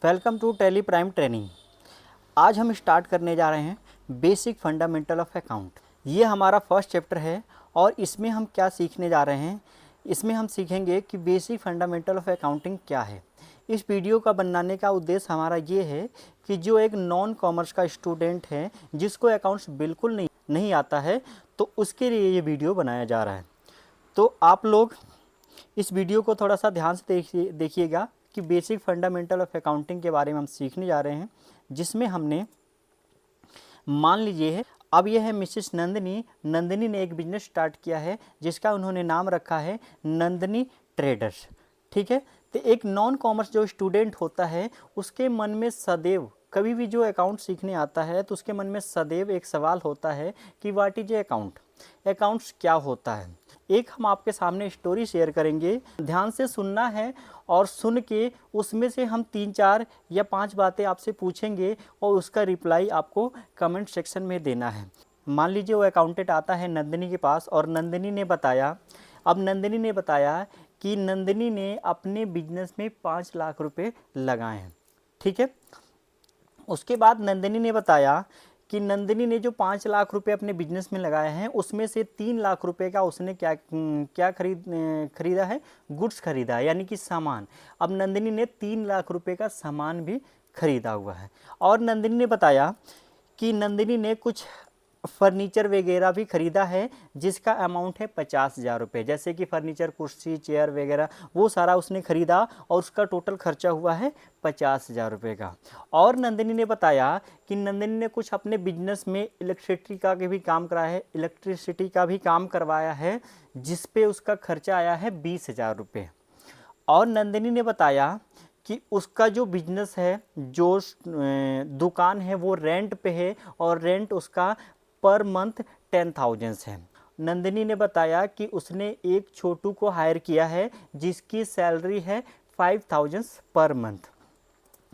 Welcome to Tally Prime training. आज हम start करने जा रहे हैं बेसिक फंडामेंटल ऑफ अकाउंट। ये हमारा फर्स्ट चैप्टर है और इसमें हम क्या सीखने जा रहे हैं, इसमें हम सीखेंगे कि बेसिक फंडामेंटल ऑफ अकाउंटिंग क्या है। इस वीडियो का बनाने का उद्देश्य हमारा ये है कि जो एक नॉन कॉमर्स का स्टूडेंट है जिसको अकाउंट्स बिल्कुल नहीं आता है, तो उसके लिए ये वीडियो बनाया जा रहा है। तो आप लोग इस वीडियो को थोड़ा सा ध्यान से देखिएगा कि बेसिक फंडामेंटल ऑफ अकाउंटिंग के बारे में हम सीखने जा रहे हैं, जिसमें हमने मान लीजिए है अब यह है मिसेस नंदिनी ने एक बिजनेस स्टार्ट किया है जिसका उन्होंने नाम रखा है नंदिनी ट्रेडर्स। ठीक है, तो एक नॉन कॉमर्स जो स्टूडेंट होता है उसके मन में सदैव कभी भी जो अकाउंट सीखने आता है तो उसके मन में सदैव एक सवाल होता है कि what is a account, accounts क्या होता है। एक हम आपके सामने स्टोरी शेयर करेंगे, ध्यान से सुनना है और सुन के उसमें से हम 3-4 या 5 बातें आपसे पूछेंगे और उसका रिप्लाई आपको कमेंट सेक्शन में देना है। मान लीजिए वो अकाउंटेंट आता है नंदिनी के पास और नंदिनी ने बताया कि नंदिनी ने अपने बिजनेस में 5 लाख रुपए लगाए हैं। ठीक है, उसके बाद नंदिनी ने बताया कि नंदिनी ने जो 5 लाख रुपए अपने बिजनेस में लगाए हैं उसमें से 3 लाख रुपए का उसने क्या खरीदा है, गुड्स खरीदा है, यानी कि सामान। अब नंदिनी ने 3 लाख रुपए का सामान भी खरीदा हुआ है। और नंदिनी ने बताया कि नंदिनी ने कुछ फर्नीचर वगैरह भी खरीदा है जिसका अमाउंट है 50,000 रुपये, जैसे कि फर्नीचर, कुर्सी, चेयर वगैरह वो सारा उसने खरीदा और उसका टोटल खर्चा हुआ है 50,000 रुपये का। और नंदिनी ने बताया कि नंदिनी ने कुछ अपने बिजनेस में इलेक्ट्रिसिटी का भी काम कराया है, इलेक्ट्रिसिटी का भी काम करवाया है जिस पे उसका खर्चा आया है 20,000 रुपये। और नंदिनी ने बताया कि उसका जो बिजनेस है, जो दुकान है वो रेंट पे है और रेंट उसका पर मंथ 10,000 है। नंदिनी ने बताया कि उसने एक छोटू को हायर किया है जिसकी सैलरी है 5,000 पर मंथ।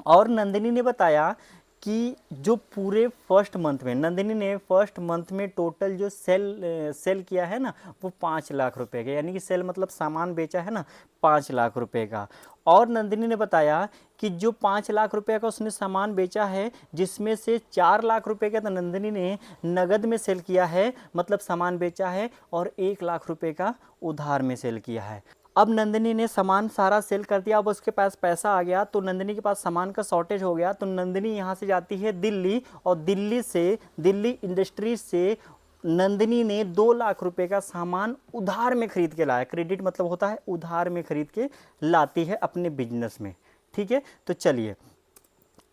और नंदिनी ने बताया कि जो पूरे फर्स्ट मंथ में नंदिनी ने फर्स्ट मंथ में टोटल जो सेल किया है ना वो 5 लाख रुपए का, यानी कि सेल मतलब सामान बेचा है ना 5 लाख रुपए का। और नंदिनी ने बताया कि जो 5 लाख रुपए का उसने सामान बेचा है जिसमें से 4 लाख रुपए का तो नंदिनी ने नगद में सेल किया है, मतलब सामान बेचा है, और 1 लाख रुपए का उधार में सेल किया है। अब नंदिनी ने सामान सारा सेल कर दिया, अब उसके पास पैसा आ गया तो नंदिनी के पास सामान का शॉर्टेज हो गया, तो नंदिनी यहाँ से जाती है दिल्ली और दिल्ली इंडस्ट्रीज से नंदिनी ने 2 लाख रुपए का सामान उधार में खरीद के लाया। क्रेडिट मतलब होता है उधार में खरीद के लाती है अपने बिजनेस में। ठीक है, तो चलिए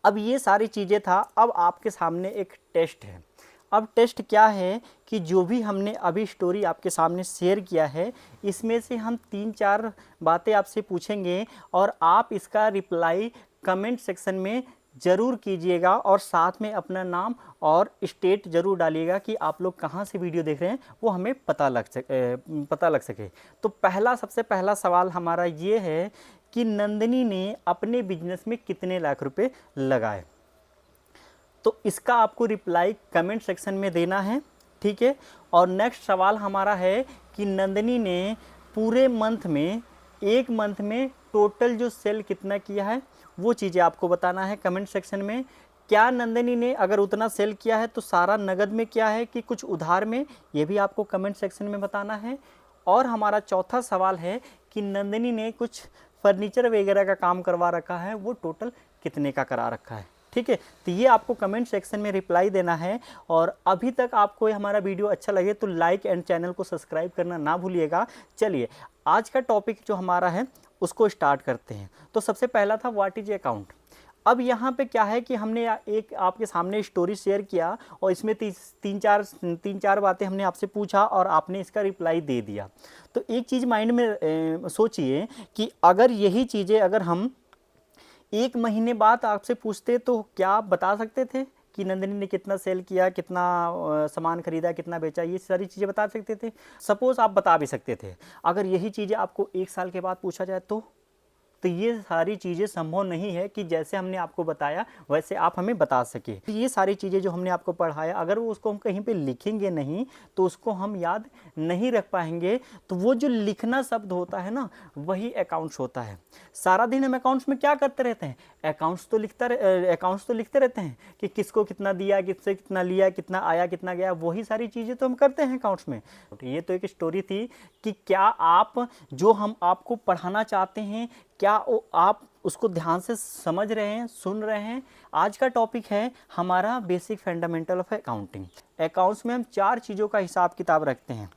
अब ये सारी चीज़ें था। अब आपके सामने एक टेस्ट है। अब टेस्ट क्या है कि जो भी हमने अभी स्टोरी आपके सामने शेयर किया है इसमें से हम 3-4 बातें आपसे पूछेंगे और आप इसका रिप्लाई कमेंट सेक्शन में ज़रूर कीजिएगा और साथ में अपना नाम और स्टेट ज़रूर डालिएगा कि आप लोग कहाँ से वीडियो देख रहे हैं वो हमें पता लग सके। तो सबसे पहला सवाल हमारा ये है कि नंदिनी ने अपने बिजनेस में कितने लाख रुपए लगाए। तो इसका आपको रिप्लाई कमेंट सेक्शन में देना है। ठीक है, और नेक्स्ट सवाल हमारा है कि नंदिनी ने पूरे मंथ में, एक मंथ में टोटल जो सेल कितना किया है वो चीज़ें आपको बताना है कमेंट सेक्शन में। क्या नंदिनी ने अगर उतना सेल किया है तो सारा नगद में किया है कि कुछ उधार में, ये भी आपको कमेंट सेक्शन में बताना है। और हमारा चौथा सवाल है कि नंदिनी ने कुछ फर्नीचर वगैरह का काम करवा रखा है, वो टोटल कितने का करा रखा है। ठीक है, तो ये आपको कमेंट सेक्शन में रिप्लाई देना है। और अभी तक आपको हमारा वीडियो अच्छा लगे तो लाइक एंड चैनल को सब्सक्राइब करना ना भूलिएगा। चलिए आज का टॉपिक जो हमारा है उसको स्टार्ट करते हैं। तो सबसे पहला था व्हाट इज अकाउंट। अब यहाँ पे क्या है कि हमने एक आपके सामने स्टोरी शेयर किया और इसमें तीन चार बातें हमने आपसे पूछा और आपने इसका रिप्लाई दे दिया। तो एक चीज़ माइंड में सोचिए कि अगर यही चीज़ें अगर हम 1 महीने बाद आपसे पूछते तो क्या आप बता सकते थे कि नंदिनी ने कितना सेल किया, कितना सामान खरीदा, कितना बेचा, ये सारी चीज़ें बता सकते थे। सपोज़ आप बता भी सकते थे। अगर यही चीज़ें आपको 1 साल के बाद पूछा जाए तो तो ये सारी चीज़ें संभव नहीं है कि जैसे हमने आपको बताया वैसे आप हमें बता सके। तो ये सारी चीज़ें जो हमने आपको पढ़ाया, अगर वो उसको हम कहीं पे लिखेंगे नहीं तो उसको हम याद नहीं रख पाएंगे। तो वो जो लिखना शब्द होता है ना, वही अकाउंट्स होता है। सारा दिन हम अकाउंट्स में क्या करते रहते हैं? अकाउंट्स तो लिखते रहते हैं कि किसको कितना दिया, किससे कितना लिया, कितना आया, कितना गया, वही सारी चीज़ें तो हम करते हैं अकाउंट्स में। तो ये तो एक स्टोरी थी कि क्या आप जो हम आपको पढ़ाना चाहते हैं, क्या आप उसको ध्यान से समझ रहे हैं, सुन रहे हैं। आज का टॉपिक है हमारा basic fundamental of accounting. Accounts में हम 4 चीज़ों का हिसाब किताब रखते हैं।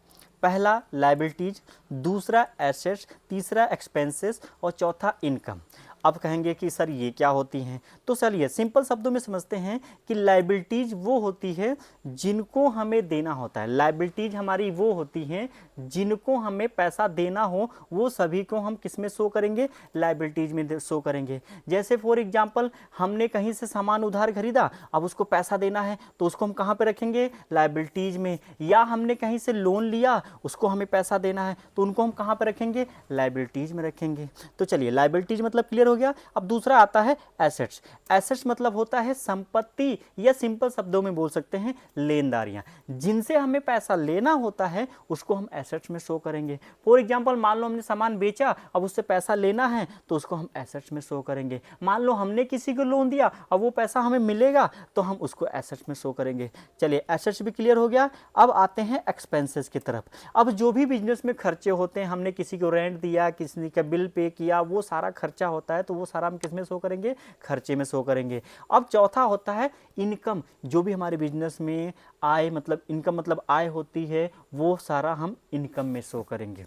पहला लायबिलिटीज, दूसरा एसेट्स, तीसरा एक्सपेंसेस और चौथा इनकम। अब कहेंगे कि सर ये क्या होती हैं? तो चलिए सिंपल शब्दों में समझते हैं कि लायबिलिटीज वो होती है जिनको हमें देना होता है। लायबिलिटीज हमारी वो होती हैं जिनको हमें पैसा देना हो, वो सभी को हम किस में शो करेंगे? लायबिलिटीज में शो करेंगे। जैसे फॉर एग्जांपल हमने कहीं से सामान उधार खरीदा, अब उसको पैसा देना है तो उसको हम कहाँ पे रखेंगे? लायबिलिटीज में। या हमने कहीं से लोन लिया, उसको हमें पैसा देना है तो उनको हम कहाँ पे रखेंगे? लायबिलिटीज में रखेंगे। तो चलिए लायबिलिटीज मतलब क्लियर हो गया। अब दूसरा आता है एसेट्स। एसेट्स मतलब होता है संपत्ति, या सिंपल शब्दों में बोल सकते हैं लेनदारियां। जिनसे हमें पैसा लेना होता है उसको हम एसेट्स में शो करेंगे। फॉर एग्जांपल मान लो हमने सामान बेचा, अब उससे पैसा लेना है तो उसको हम एसेट्स में शो करेंगे। मान लो हमने किसी को लोन दिया, अब वो पैसा हमें मिलेगा तो हम उसको एसेट्स में शो करेंगे। चलिए एसेट्स भी क्लियर हो गया। अब आते हैं एक्सपेंसेस की तरफ। अब जो भी बिजनेस में खर्चे होते हैं, हमने किसी को रेंट दिया, किसी का बिल पे किया, वो सारा खर्चा होता है तो वो सारा हम किस में शो करेंगे? खर्चे में शो करेंगे। अब चौथा होता है इनकम। जो भी हमारे बिजनेस में आय मतलब इनकम मतलब आय होती है, वो सारा हम इनकम में शो करेंगे।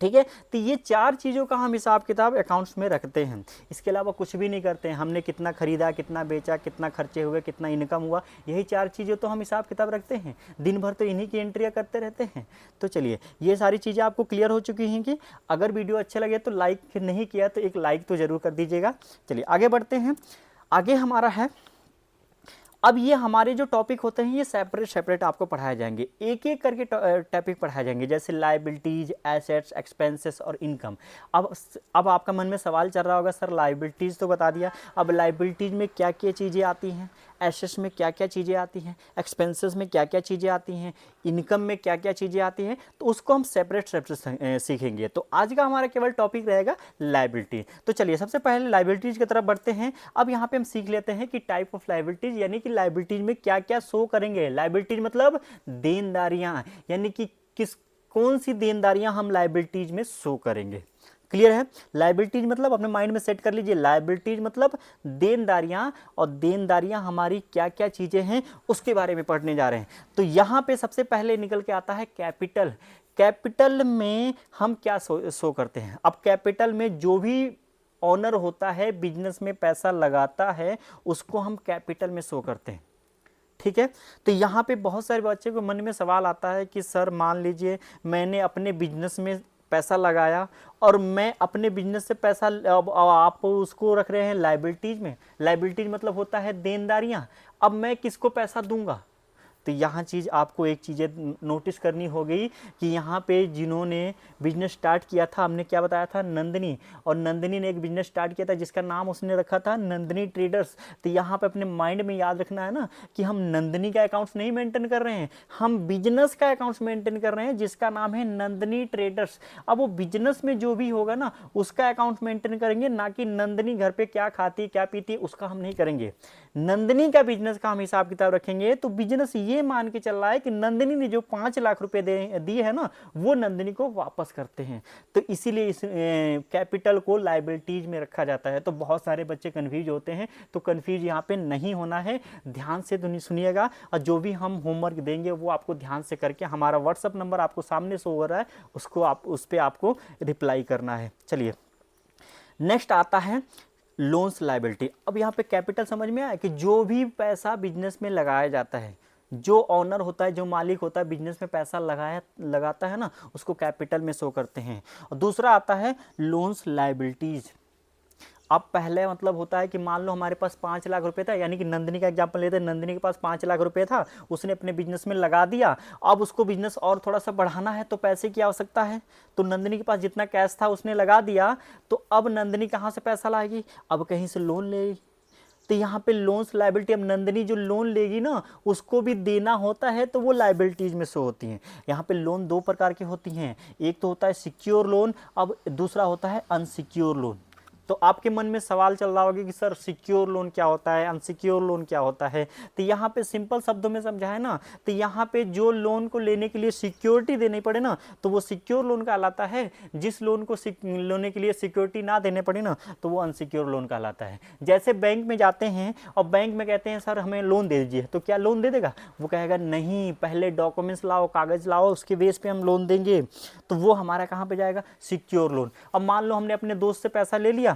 ठीक है, तो ये 4 चीज़ों का हम हिसाब किताब अकाउंट्स में रखते हैं। इसके अलावा कुछ भी नहीं करते हैं। हमने कितना खरीदा, कितना बेचा, कितना खर्चे हुए, कितना इनकम हुआ, यही 4 चीज़ें तो हम हिसाब किताब रखते हैं। दिन भर तो इन्हीं की एंट्रियाँ करते रहते हैं। तो चलिए ये सारी चीज़ें आपको क्लियर हो चुकी हैं कि अगर वीडियो अच्छे लगे तो लाइक नहीं किया तो एक लाइक तो ज़रूर कर दीजिएगा। चलिए आगे बढ़ते हैं। आगे हमारा है, अब ये हमारे जो टॉपिक होते हैं ये सेपरेट आपको पढ़ाए जाएंगे, एक एक करके टॉपिक पढ़ाए जाएंगे, जैसे लायबिलिटीज, एसेट्स, एक्सपेंसेस और इनकम। अब आपका मन में सवाल चल रहा होगा, सर लायबिलिटीज़ तो बता दिया, अब लायबिलिटीज़ में क्या क्या चीज़ें आती हैं, एसेट्स में क्या क्या चीज़ें आती हैं, एक्सपेंसेस में क्या क्या चीज़ें आती हैं, इनकम में क्या क्या चीज़ें आती हैं, तो उसको हम सेपरेट सीखेंगे। तो आज का हमारा केवल टॉपिक रहेगा लायबिलिटी। तो चलिए सबसे पहले लायबिलिटीज़ की तरफ बढ़ते हैं। अब यहाँ पे हम सीख लेते हैं कि टाइप ऑफ लायबिलिटीज़, यानी कि लायबिलिटीज में क्या क्या शो करेंगे। लायबिलिटीज मतलब देनदारियां, यानी कि कौन सी देनदारियां हम लायबिलिटीज में शो करेंगे। क्लियर है? लायबिलिटीज मतलब अपने माइंड में सेट कर लीजिए, लायबिलिटीज मतलब देनदारियां, और देनदारियां हमारी क्या क्या चीजें हैं उसके बारे में पढ़ने जा रहे हैं। तो यहां पे सबसे पहले निकल के आता है कैपिटल। कैपिटल में हम क्या शो करते हैं? अब कैपिटल में जो भी ऑनर होता है, बिजनेस में पैसा लगाता है, उसको हम कैपिटल में शो करते हैं। ठीक है, तो यहाँ पे बहुत सारे बच्चे को मन में सवाल आता है कि सर मान लीजिए मैंने अपने बिजनेस में पैसा लगाया और मैं अपने बिजनेस से पैसा, अब आप उसको रख रहे हैं लायबिलिटीज में। लायबिलिटीज मतलब होता है देनदारियाँ। अब मैं किसको पैसा दूंगा? तो यहाँ चीज़ आपको एक चीज़ नोटिस करनी होगी कि यहाँ पे जिन्होंने बिजनेस स्टार्ट किया था, हमने क्या बताया था? नंदिनी। और नंदिनी ने एक बिजनेस स्टार्ट किया था जिसका नाम उसने रखा था नंदिनी ट्रेडर्स। तो यहाँ पे अपने माइंड में याद रखना है ना कि हम नंदिनी का अकाउंट्स नहीं मेंटेन कर रहे हैं, हम बिजनेस का अकाउंट्स मेंटेन कर रहे हैं जिसका नाम है नंदिनी ट्रेडर्स। अब वो बिजनेस में जो भी होगा ना उसका अकाउंट्स मेंटेन करेंगे, ना कि नंदिनी घर पे क्या खाती क्या पीती उसका हम नहीं करेंगे। नंदिनी का बिजनेस का हम हिसाब किताब रखेंगे। तो बिजनेस ये मान के चल रहा है कि नंदिनी ने जो 5 लाख रुपए दिए है ना, वो नंदिनी को वापस करते हैं। तो इसीलिए इस कैपिटल को लायबिलिटीज में रखा जाता है। तो बहुत सारे बच्चे कंफ्यूज होते हैं, तो कंफ्यूज यहाँ पे नहीं होना है, ध्यान से सुनिएगा। और जो भी हम होमवर्क देंगे वो आपको ध्यान से करके, हमारा व्हाट्सअप नंबर आपको सामने शो हो रहा है, उसको उस पर आपको रिप्लाई करना है। चलिए नेक्स्ट आता है लोन्स लायबिलिटी। अब यहाँ पे कैपिटल समझ में आया कि जो भी पैसा बिजनेस में लगाया जाता है, जो ऑनर होता है, जो मालिक होता है, बिजनेस में पैसा लगाता है ना, उसको कैपिटल में शो करते हैं। और दूसरा आता है लोन्स लायबिलिटीज। अब पहले मतलब होता है कि मान लो हमारे पास 5 लाख रुपए था, यानी कि नंदिनी का एग्जांपल लेते हैं, नंदिनी के पास 5 लाख रुपए था, उसने अपने बिजनेस में लगा दिया। अब उसको बिजनेस और थोड़ा सा बढ़ाना है तो पैसे की आवश्यकता है, तो नंदिनी के पास जितना कैश था उसने लगा दिया, तो अब नंदिनी कहाँ से पैसा लाएगी? अब कहीं से लोन लेगी। तो यहाँ पे लोन्स लाइबिलिटी, अब नंदिनी जो लोन लेगी ना उसको भी देना होता है, तो वो लाइबिलिटीज में शो होती हैं। यहाँ पे लोन दो प्रकार की होती हैं, एक तो होता है सिक्योर लोन, अब दूसरा होता है अनसिक्योर लोन। तो आपके मन में सवाल चल रहा होगा कि सर सिक्योर लोन क्या होता है, अनसिक्योर लोन क्या होता है? तो यहाँ पे सिंपल शब्दों में समझा है ना, तो यहाँ पे जो लोन को लेने के लिए सिक्योरिटी देनी पड़े ना तो वो सिक्योर लोन कहलाता है, जिस लोन को लेने के लिए सिक्योरिटी ना देने पड़े ना तो वो अनसिक्योर लोन कहलाता है। जैसे बैंक में जाते हैं और बैंक में कहते हैं सर हमें लोन दे दीजिए, तो क्या लोन दे देगा? वो कहेगा नहीं, पहले डॉक्यूमेंट्स लाओ, कागज लाओ, उसके बेस पे हम लोन देंगे। तो वो हमारा कहाँ पे जाएगा? Secure loan. अब मान लो हमने अपने दोस्त से पैसा ले लिया,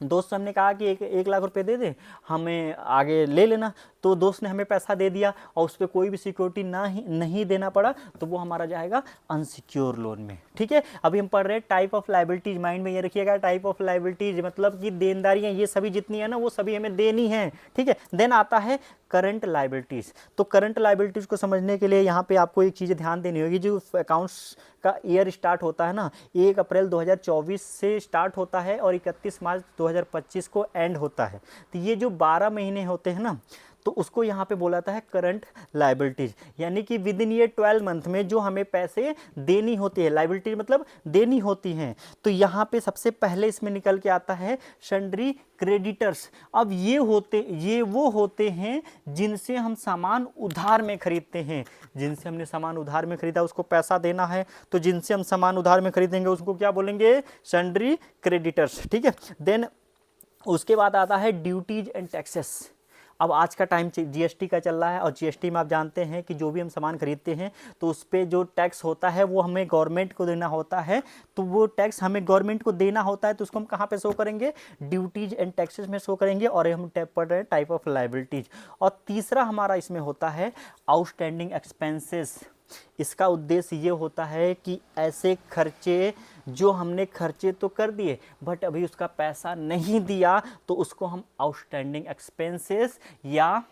दोस्त से हमने कहा कि 1 लाख रुपए दे दे, हमें आगे ले लेना, तो दोस्त ने हमें पैसा दे दिया और उस पर कोई भी सिक्योरिटी नहीं देना पड़ा, तो वो हमारा जाएगा अनसिक्योर लोन में। ठीक है, अभी हम पढ़ रहे हैं टाइप ऑफ लाइबिलिटीज, माइंड में ये रखिएगा, टाइप ऑफ लाइबिलिटीज मतलब कि देनदारियां ये सभी जितनी है ना वो सभी हमें देनी है। ठीक है, देन आता है करंट लाइबिलिटीज। तो करंट लाइबिलिटीज को समझने के लिए यहाँ पे आपको एक चीज़ ध्यान देनी होगी, जो अकाउंट्स का ईयर स्टार्ट होता है ना 1 अप्रैल 2024 से स्टार्ट होता है और 31 मार्च 2025 को एंड होता है। तो ये जो 12 महीने होते हैं ना तो उसको यहाँ पे बोला जाता है करंट लाइबिलिटीज, यानी कि विद इन ये 12 मंथ में जो हमें पैसे देनी होती है, लाइबिलिटीज मतलब देनी होती हैं। तो यहाँ पे सबसे पहले इसमें निकल के आता है सन्ड्री क्रेडिटर्स। अब ये वो होते हैं जिनसे हम सामान उधार में खरीदते हैं, जिनसे हमने सामान उधार में खरीदा उसको पैसा देना है, तो जिनसे हम सामान उधार में खरीदेंगे उसको क्या बोलेंगे? Sundry creditors. ठीक है, देन उसके बाद आता है ड्यूटीज एंड टैक्सेस। अब आज का टाइम जीएसटी का चल रहा है और जीएसटी में आप जानते हैं कि जो भी हम सामान खरीदते हैं तो उस पर जो टैक्स होता है वो हमें गवर्नमेंट को देना होता है, तो वो टैक्स हमें गवर्नमेंट को देना होता है, तो उसको हम कहाँ पे शो करेंगे? ड्यूटीज एंड टैक्सेस में शो करेंगे। और हम पढ़ रहे हैं टाइप ऑफ लाइबिलिटीज। और तीसरा हमारा इसमें होता है आउटस्टैंडिंग एक्सपेंसेस। इसका उद्देश्य ये होता है कि ऐसे खर्चे जो हमने खर्चे तो कर दिए बट अभी उसका पैसा नहीं दिया, तो उसको हम आउटस्टैंडिंग एक्सपेंसेस या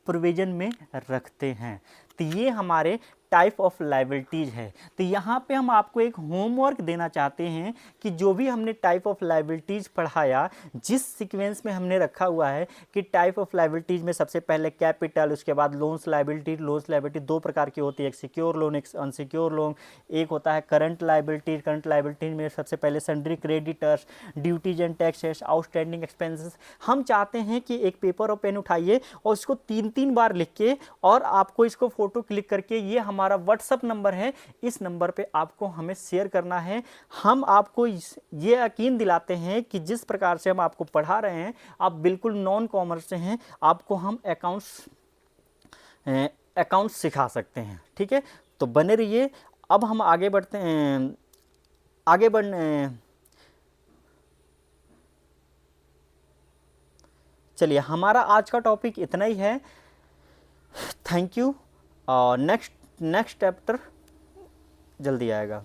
प्रोविजन में रखते हैं। तो ये हमारे टाइप ऑफ लाइबिलिटीज है। तो यहाँ पे हम आपको एक होमवर्क देना चाहते हैं कि जो भी हमने टाइप ऑफ लाइबिलिटीज पढ़ाया, जिस सीक्वेंस में हमने रखा हुआ है कि टाइप ऑफ लाइबिलिटीज में सबसे पहले कैपिटल, उसके बाद लोन्स लाइबिलिटी दो प्रकार की होती है, एक सिक्योर लोन, एक अनसिक्योर लोन। एक होता है करंट लाइबिलिटीज में सबसे पहले sundry creditors, duties and taxes, outstanding expenses. हम चाहते हैं कि एक पेपर और पेन उठाइए और इसको 3-3 बार लिख के और आपको इसको फोटो क्लिक करके, ये हमारा व्हाट्सएप नंबर है, इस नंबर पे आपको हमें शेयर करना है। हम आपको ये यकीन दिलाते हैं कि जिस प्रकार से हम आपको पढ़ा रहे हैं आप बिल्कुल नॉन कॉमर्स से हैं, आपको हम अकाउंट्स सिखा सकते हैं। ठीक है, तो बने रहिए। अब हम आगे बढ़ते हैं, चलिए हमारा आज का टॉपिक इतना ही है। Thank you. नेक्स्ट चैप्टर जल्दी आएगा।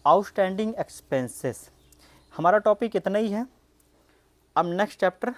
आउटस्टैंडिंग एक्सपेंसेस हमारा टॉपिक इतना ही है। अब नेक्स्ट चैप्टर